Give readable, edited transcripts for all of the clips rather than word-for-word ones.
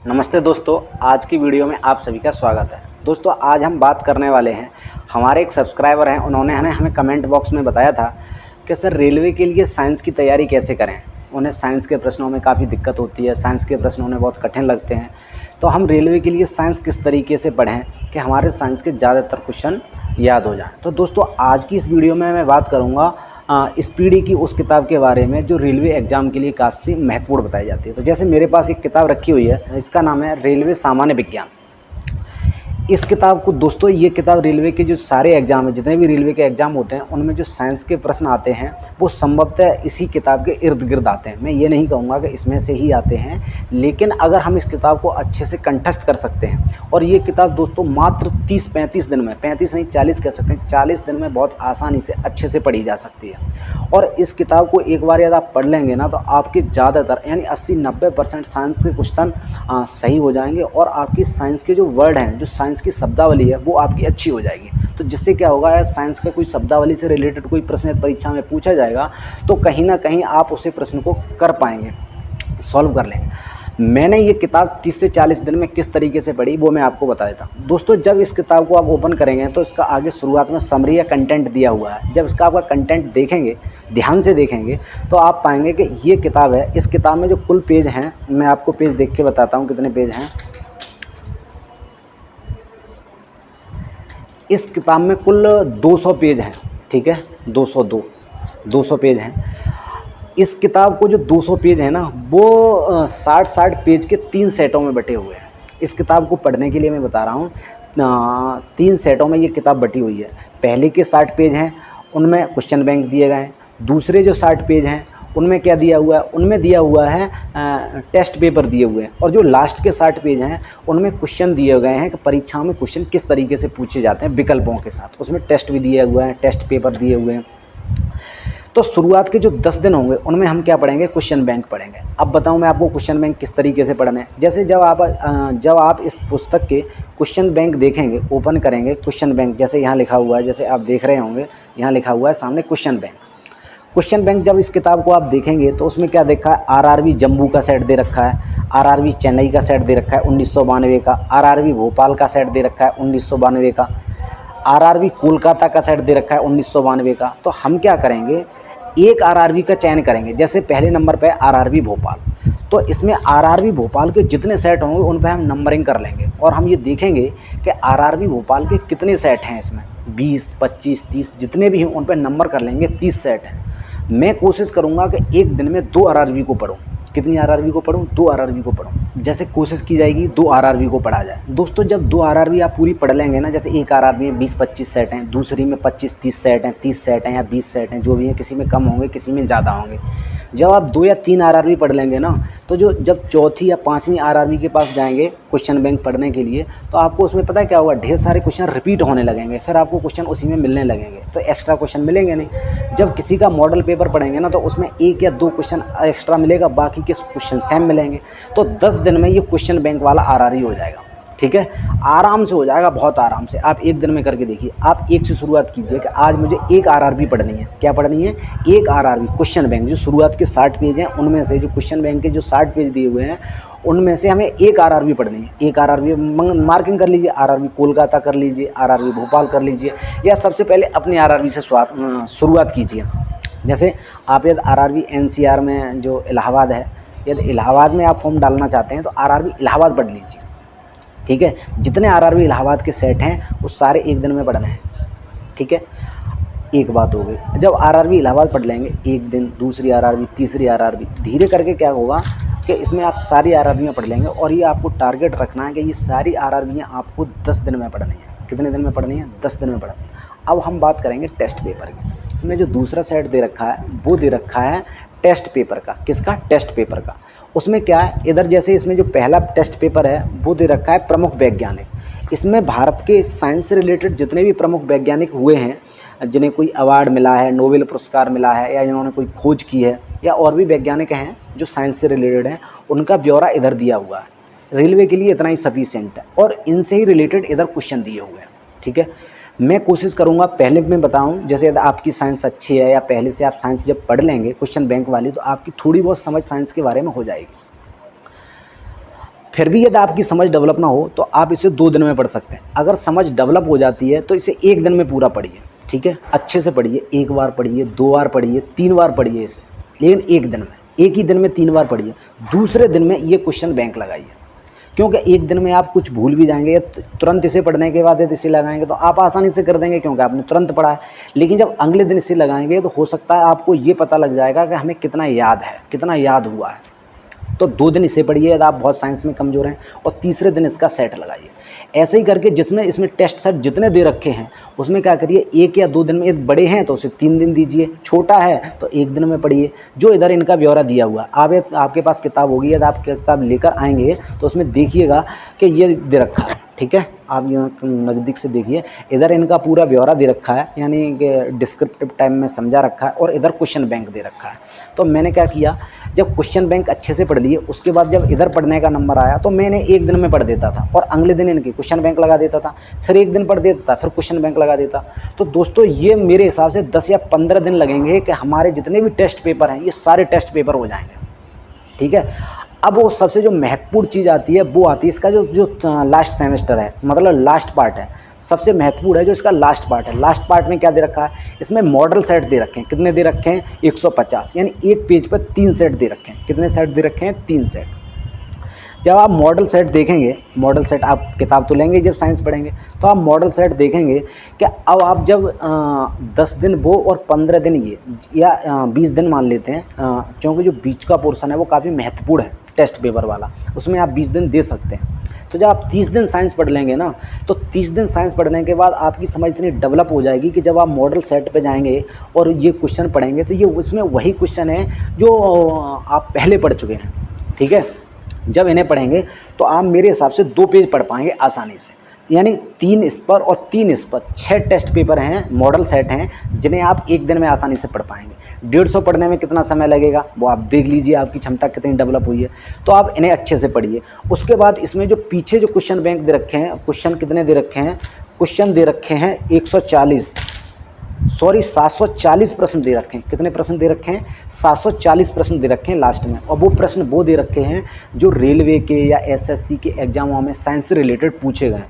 नमस्ते दोस्तों, आज की वीडियो में आप सभी का स्वागत है। दोस्तों, आज हम बात करने वाले हैं, हमारे एक सब्सक्राइबर हैं, उन्होंने हमें कमेंट बॉक्स में बताया था कि सर रेलवे के लिए साइंस की तैयारी कैसे करें। उन्हें साइंस के प्रश्नों में काफ़ी दिक्कत होती है, साइंस के प्रश्न उन्हें बहुत कठिन लगते हैं। तो हम रेलवे के लिए साइंस किस तरीके से पढ़ें कि हमारे साइंस के ज़्यादातर क्वेश्चन याद हो जाएँ। तो दोस्तों, आज की इस वीडियो में मैं बात करूँगा इस पीढ़ी की उस किताब के बारे में जो रेलवे एग्ज़ाम के लिए काफ़ी महत्वपूर्ण बताई जाती है। तो जैसे मेरे पास एक किताब रखी हुई है, इसका नाम है रेलवे सामान्य विज्ञान। इस किताब को दोस्तों, ये किताब रेलवे के जो सारे एग्ज़ाम हैं, जितने भी रेलवे के एग्ज़ाम होते हैं, उनमें जो साइंस के प्रश्न आते हैं वो संभवतः इसी किताब के इर्द गिर्द आते हैं। मैं ये नहीं कहूँगा कि इसमें से ही आते हैं, लेकिन अगर हम इस किताब को अच्छे से कंठस्थ कर सकते हैं, और ये किताब दोस्तों मात्र 30-35 दिन में, 35 नहीं 40 कह सकते हैं, 40 दिन में बहुत आसानी से अच्छे से पढ़ी जा सकती है। और इस किताब को एक बार यदि आप पढ़ लेंगे ना, तो आपके ज़्यादातर यानी 80-90% साइंस के क्वेश्चन सही हो जाएंगे, और आपकी साइंस के जो वर्ड हैं, जो साइंस की शब्दावली है, वो आपकी अच्छी हो जाएगी। तो जिससे क्या होगा, साइंस का कोई शब्दावली से रिलेटेड कोई प्रश्न परीक्षा में पूछा जाएगा तो कहीं ना कहीं आप उसे प्रश्न को कर पाएंगे, सॉल्व कर लेंगे। मैंने ये किताब 30 से 40 दिन में किस तरीके से पढ़ी वो मैं आपको बता देता हूँ। दोस्तों, जब इस किताब को आप ओपन करेंगे तो इसका आगे शुरुआत में समरी या कंटेंट दिया हुआ है। जब इसका आपका कंटेंट देखेंगे, ध्यान से देखेंगे, तो आप पाएंगे कि ये किताब है। इस किताब में जो कुल पेज हैं, मैं आपको पेज देख के बताता हूँ कितने पेज हैं। इस किताब में कुल 200 पेज हैं, ठीक है, 200 पेज हैं। इस किताब को जो 200 पेज है ना, वो 60-60 पेज के 3 सेटों में बटे हुए हैं। इस किताब को पढ़ने के लिए मैं बता रहा हूँ, 3 सेटों में ये किताब बटी हुई है। पहले के 60 पेज हैं, उनमें क्वेश्चन बैंक दिए गए हैं। दूसरे जो 60 पेज हैं, उनमें क्या दिया हुआ है, उनमें दिया हुआ है टेस्ट पेपर दिए हुए हैं। और जो लास्ट के 60 पेज हैं, उनमें क्वेश्चन दिए गए हैं कि परीक्षाओं में क्वेश्चन किस तरीके से पूछे जाते हैं विकल्पों के साथ। उसमें टेस्ट भी दिए हुए हैं, टेस्ट पेपर दिए हुए हैं। तो शुरुआत के जो 10 दिन होंगे, उनमें हम क्या पढ़ेंगे, क्वेश्चन बैंक पढ़ेंगे। अब बताऊं मैं आपको क्वेश्चन बैंक किस तरीके से पढ़ना है। जैसे जब आप इस पुस्तक के क्वेश्चन बैंक देखेंगे, ओपन करेंगे क्वेश्चन बैंक, जैसे यहाँ लिखा हुआ है, जैसे आप देख रहे होंगे, यहाँ लिखा हुआ है सामने क्वेश्चन बैंक। क्वेश्चन बैंक जब इस किताब को आप देखेंगे तो उसमें क्या देखा है, आरआरबी जम्मू का सेट दे रखा है, आरआरबी चेन्नई का सेट दे रखा है 1992 का, आरआरबी भोपाल का सेट दे रखा है 1992 का, आरआरबी कोलकाता का सेट दे रखा है 1992 का। तो हम क्या करेंगे, एक आरआरबी का चयन करेंगे। जैसे पहले नंबर पे आरआरबी भोपाल, तो इसमें आरआरबी भोपाल के जितने सेट होंगे उन पे हम नंबरिंग कर लेंगे, और हम ये देखेंगे कि आरआरबी भोपाल के कितने सेट हैं। इसमें 20, 25, 30 जितने भी हैं उन पर नंबर कर लेंगे, 30 सेट हैं। मैं कोशिश करूँगा कि एक दिन में 2 आरआरबी को पढूं। कितनी आरआरबी को पढूं, 2 आरआरबी को पढूं। जैसे कोशिश की जाएगी 2 आरआरबी को पढ़ा जाए। दोस्तों, जब 2 आरआरबी आप पूरी पढ़ लेंगे ना, जैसे एक आरआरबी में 20-25 सेट हैं, दूसरी में 25-30 सेट हैं, 30 सेट हैं या 20 सेट हैं, जो भी हैं, किसी में कम होंगे, किसी में ज़्यादा होंगे। जब आप 2 या 3 आरआरबी पढ़ लेंगे ना, तो जब चौथी या 5वीं आरआरबी के पास जाएंगे क्वेश्चन बैंक पढ़ने के लिए, तो आपको उसमें पता है क्या होगा, ढेर सारे क्वेश्चन रिपीट होने लगेंगे। फिर आपको क्वेश्चन उसी में मिलने लगेंगे, तो एक्स्ट्रा क्वेश्चन मिलेंगे नहीं। जब किसी का मॉडल पेपर पढ़ेंगे ना, तो उसमें 1 या 2 क्वेश्चन एक्स्ट्रा मिलेगा, बाकी के क्वेश्चन सेम मिलेंगे। तो 10 दिन में ये क्वेश्चन बैंक वाला आरआरबी हो जाएगा, ठीक है, आराम से हो जाएगा, बहुत आराम से। आप एक दिन में करके देखिए। आप एक से शुरुआत कीजिए कि आज मुझे एक आरआरबी पढ़नी है। क्या पढ़नी है, एक आरआरबी क्वेश्चन बैंक। जो शुरुआत के 60 पेज हैं, उनमें से जो क्वेश्चन बैंक के जो 60 पेज दिए हुए हैं, उनमें से हमें एक आरआरबी पढ़नी है। एक आरआरबी मार्किंग कर लीजिए, आरआरबी कोलकाता कर लीजिए, आरआरबी भोपाल कर लीजिए, या सबसे पहले अपनी आरआरबी से शुरुआत कीजिए। जैसे आप यदि आरआरबी एनसीआर में जो इलाहाबाद है, यदि इलाहाबाद में आप फॉर्म डालना चाहते हैं तो आरआरबी इलाहाबाद पढ़ लीजिए, ठीक है। जितने आरआरबी इलाहाबाद के सेट हैं वो सारे एक दिन में पढ़ने हैं, ठीक है। एक बात हो गई। जब आरआरबी इलाहाबाद पढ़ लेंगे एक दिन, दूसरी आरआरबी, तीसरी आरआरबी, धीरे करके क्या होगा कि इसमें आप सारी आरआरबियाँ पढ़ लेंगे। और ये आपको टारगेट रखना है कि ये सारी आरआरबियाँ आपको 10 दिन में पढ़नी है। कितने दिन में पढ़नी है, 10 दिन में पढ़नी है। अब हम बात करेंगे टेस्ट पेपर की। इसमें जो दूसरा सेट दे रखा है वो दे रखा है टेस्ट पेपर का। किसका, टेस्ट पेपर का। उसमें क्या है, इधर जैसे इसमें जो पहला टेस्ट पेपर है वो दे रखा है प्रमुख वैज्ञानिक। इसमें भारत के साइंस से रिलेटेड जितने भी प्रमुख वैज्ञानिक हुए हैं, जिन्हें कोई अवार्ड मिला है, नोबेल पुरस्कार मिला है, या जिन्होंने कोई खोज की है, या और भी वैज्ञानिक हैं जो साइंस से रिलेटेड हैं, उनका ब्यौरा इधर दिया हुआ है। रेलवे के लिए इतना ही सफिशिएंट है, और इनसे ही रिलेटेड इधर क्वेश्चन दिए हुए हैं, ठीक है। मैं कोशिश करूंगा पहले मैं बताऊं, जैसे यदि आपकी साइंस अच्छी है या पहले से आप साइंस जब पढ़ लेंगे क्वेश्चन बैंक वाली, तो आपकी थोड़ी बहुत समझ साइंस के बारे में हो जाएगी। फिर भी यदि आपकी समझ डेवलप ना हो तो आप इसे 2 दिन में पढ़ सकते हैं। अगर समझ डेवलप हो जाती है तो इसे 1 दिन में पूरा पढ़िए, ठीक है, अच्छे से पढ़िए, 1 बार पढ़िए, 2 बार पढ़िए, 3 बार पढ़िए इसे, लेकिन 1 दिन में, एक ही दिन में 3 बार पढ़िए। दूसरे दिन में ये क्वेश्चन बैंक लगाइए, क्योंकि एक दिन में आप कुछ भूल भी जाएंगे, तुरंत इसे पढ़ने के बाद यदि इसे लगाएंगे तो आप आसानी से कर देंगे क्योंकि आपने तुरंत पढ़ा है। लेकिन जब अगले दिन इसे लगाएंगे तो हो सकता है आपको ये पता लग जाएगा कि हमें कितना याद है, कितना याद हुआ है। तो 2 दिन इसे पढ़िए यदि आप बहुत साइंस में कमज़ोर हैं, और तीसरे दिन इसका सेट लगाइए। ऐसे ही करके जिसमें इसमें टेस्ट सेट जितने दे रखे हैं उसमें क्या करिए, 1 या 2 दिन में, यदि बड़े हैं तो उसे 3 दिन दीजिए, छोटा है तो 1 दिन में पढ़िए। जो इधर इनका ब्यौरा दिया हुआ है, आपके पास किताब होगी, यदि आप किताब लेकर आएंगे तो उसमें देखिएगा कि ये दे रखा है, ठीक है, आप यहाँ नज़दीक से देखिए, इधर इनका पूरा ब्यौरा दे रखा है, यानी कि डिस्क्रिप्टिव टाइप में समझा रखा है, और इधर क्वेश्चन बैंक दे रखा है। तो मैंने क्या किया, जब क्वेश्चन बैंक अच्छे से पढ़ लिए, उसके बाद जब इधर पढ़ने का नंबर आया तो मैंने 1 दिन में पढ़ देता था, और अगले दिन इनके क्वेश्चन बैंक लगा देता था, फिर 1 दिन पढ़ देता था, फिर क्वेश्चन बैंक लगा देता। तो दोस्तों ये मेरे हिसाब से 10 या 15 दिन लगेंगे कि हमारे जितने भी टेस्ट पेपर हैं ये सारे टेस्ट पेपर हो जाएंगे, ठीक है। अब वो सबसे जो महत्वपूर्ण चीज़ आती है वो आती है इसका जो लास्ट सेमेस्टर है, मतलब लास्ट पार्ट है, सबसे महत्वपूर्ण है जो इसका लास्ट पार्ट है। लास्ट पार्ट में क्या दे रखा है, इसमें मॉडल सेट दे रखे हैं। कितने दे रखे हैं, 150, यानी एक पेज पर 3 सेट दे रखे हैं। कितने सेट दे रखे हैं, 3 सेट। जब आप मॉडल सेट देखेंगे, मॉडल सेट आप किताब तो लेंगे जब साइंस पढ़ेंगे, तो आप मॉडल सेट देखेंगे कि अब आप जब 10 दिन वो और 15 दिन ये, या 20 दिन मान लेते हैं, क्योंकि जो बीच का पोर्शन है वो काफ़ी महत्वपूर्ण है टेस्ट पेपर वाला, उसमें आप 20 दिन दे सकते हैं। तो जब आप 30 दिन साइंस पढ़ लेंगे ना, तो 30 दिन साइंस पढ़ने के बाद आपकी समझ इतनी डेवलप हो जाएगी कि जब आप मॉडल सेट पे जाएंगे और ये क्वेश्चन पढ़ेंगे तो ये उसमें वही क्वेश्चन है जो आप पहले पढ़ चुके हैं, ठीक है। जब इन्हें पढ़ेंगे तो आप मेरे हिसाब से 2 पेज पढ़ पाएंगे आसानी से, यानी 3 इस पर और 3 इस पर, 6 टेस्ट पेपर हैं, मॉडल सेट हैं, जिन्हें आप 1 दिन में आसानी से पढ़ पाएंगे। 150 पढ़ने में कितना समय लगेगा वो आप देख लीजिए, आपकी क्षमता कितनी डेवलप हुई है। तो आप इन्हें अच्छे से पढ़िए। उसके बाद इसमें जो पीछे जो क्वेश्चन बैंक दे रखे हैं, क्वेश्चन कितने दे रखे हैं, क्वेश्चन दे रखे हैं 740 प्रश्न दे रखे हैं। कितने प्रश्न दे रखे हैं, 740 प्रश्न दे रखे हैं लास्ट में, और वो प्रश्न वो दे रखे हैं जो रेलवे के या एसएससी के एग्जामों में साइंस से रिलेटेड पूछे गए।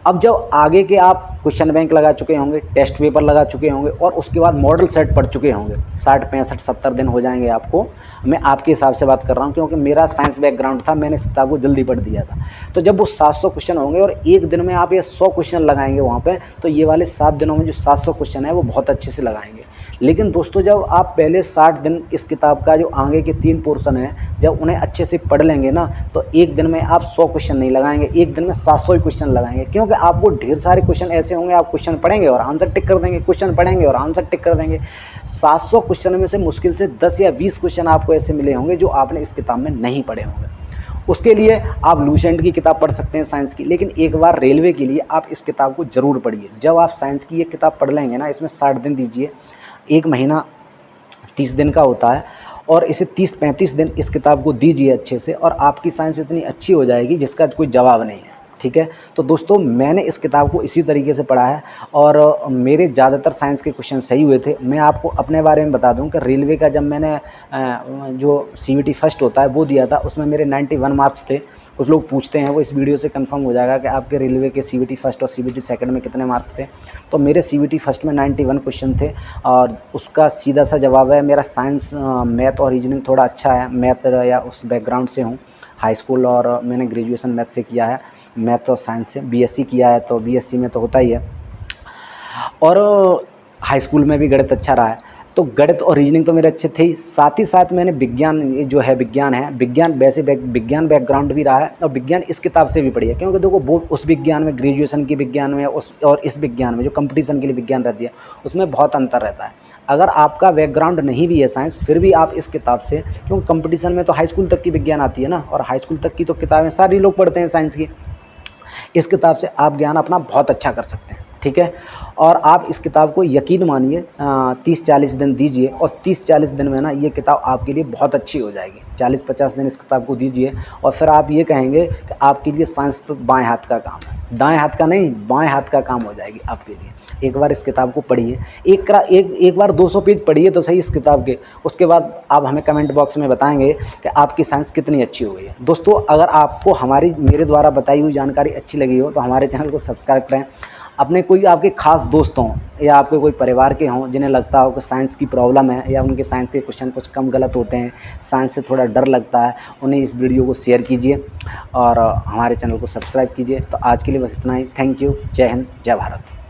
अब जब आगे के आप क्वेश्चन बैंक लगा चुके होंगे, टेस्ट पेपर लगा चुके होंगे, और उसके बाद मॉडल सेट पढ़ चुके होंगे, 60, 65, 70 दिन हो जाएंगे आपको। मैं आपके हिसाब से बात कर रहा हूँ क्योंकि मेरा साइंस बैकग्राउंड था, मैंने इस किताब को जल्दी पढ़ दिया था। तो जब वो 700 क्वेश्चन होंगे और एक दिन में आप ये 100 क्वेश्चन लगाएंगे वहाँ पे, तो ये वाले 7 दिनों में जो 700 क्वेश्चन है वो बहुत अच्छे से लगाएंगे। लेकिन दोस्तों जब आप पहले 60 दिन इस किताब का जो आगे के 3 पोर्शन है, जब उन्हें अच्छे से पढ़ लेंगे ना, तो एक दिन में आप 100 क्वेश्चन नहीं लगाएंगे, एक दिन में 700 ही क्वेश्चन लगाएंगे। क्योंकि आपको ढेर सारे क्वेश्चन ऐसे होंगे, आप क्वेश्चन पढ़ेंगे और आंसर टिक कर देंगे, क्वेश्चन पढ़ेंगे और आंसर टिक कर देंगे। 700 क्वेश्चन में से मुश्किल से 10 या 20 क्वेश्चन आपको ऐसे मिले होंगे जो आपने इस किताब में नहीं पढ़े होंगे। उसके लिए आप लूसेंट की किताब पढ़ सकते हैं साइंस की, लेकिन एक बार रेलवे के लिए आप इस किताब को ज़रूर पढ़िए। जब आप साइंस की ये किताब पढ़ लेंगे ना, इसमें 60 दिन दीजिए, 1 महीना 30 दिन का होता है, और इसे 30-35 दिन इस किताब को दीजिए अच्छे से, और आपकी साइंस इतनी अच्छी हो जाएगी जिसका कोई जवाब नहीं है, ठीक है। तो दोस्तों मैंने इस किताब को इसी तरीके से पढ़ा है और मेरे ज़्यादातर साइंस के क्वेश्चन सही हुए थे। मैं आपको अपने बारे में बता दूं कि रेलवे का जब मैंने जो CVT फर्स्ट होता है वो दिया था, उसमें मेरे 91 मार्क्स थे। कुछ लोग पूछते हैं, वो इस वीडियो से कंफर्म हो जाएगा कि आपके रेलवे के CVT फर्स्ट और CVT सेकंड में कितने मार्क्स थे। तो मेरे CVT फर्स्ट में 91 क्वेश्चन थे, और उसका सीधा सा जवाब है, मेरा साइंस, मैथ और रीजनिंग थोड़ा अच्छा है। मैथ या उस बैकग्राउंड से हूँ, हाई स्कूल और मैंने ग्रेजुएशन मैथ से किया है, मैथ और साइंस से। BSc किया है, तो BSc में तो होता ही है, और हाई स्कूल में भी गणित अच्छा रहा है। तो गणित और रीजनिंग तो मेरे अच्छे थे ही, साथ ही साथ मैंने विज्ञान, ये जो है विज्ञान है, विज्ञान वैसे विज्ञान बैकग्राउंड भी रहा है, और विज्ञान इस किताब से भी पढ़ी है। क्योंकि देखो वो उस विज्ञान में, ग्रेजुएशन के विज्ञान में और इस विज्ञान में जो कंपटीशन के लिए विज्ञान रहती है, उसमें बहुत अंतर रहता है। अगर आपका बैकग्राउंड नहीं भी है साइंस, फिर भी आप इस किताब से, क्योंकि कंपटीशन में तो हाई स्कूल तक की विज्ञान आती है ना, और हाई स्कूल तक की तो किताबें सारे लोग पढ़ते हैं साइंस की, इस किताब से आप ज्ञान अपना बहुत अच्छा कर सकते हैं, ठीक है। और आप इस किताब को यकीन मानिए 30-40 दिन दीजिए और 30-40 दिन में ना ये किताब आपके लिए बहुत अच्छी हो जाएगी। 40-50 दिन इस किताब को दीजिए और फिर आप ये कहेंगे कि आपके लिए साइंस तो बाएँ हाथ का काम है। दाएँ हाथ का नहीं, बाएँ हाथ का काम हो जाएगी आपके लिए। एक बार इस किताब को पढ़िए, एक बार 200 पेज पढ़िए तो सही इस किताब के, उसके बाद आप हमें कमेंट बॉक्स में बताएँगे कि आपकी साइंस कितनी अच्छी हो गई है। दोस्तों, अगर आपको मेरे द्वारा बताई हुई जानकारी अच्छी लगी हो तो हमारे चैनल को सब्सक्राइब करें। अपने कोई आपके खास दोस्त हों या आपके कोई परिवार के हों जिन्हें लगता हो कि साइंस की प्रॉब्लम है या उनके साइंस के क्वेश्चन कुछ कम गलत होते हैं, साइंस से थोड़ा डर लगता है, उन्हें इस वीडियो को शेयर कीजिए और हमारे चैनल को सब्सक्राइब कीजिए। तो आज के लिए बस इतना ही। Thank you. जय हिंद, जय भारत।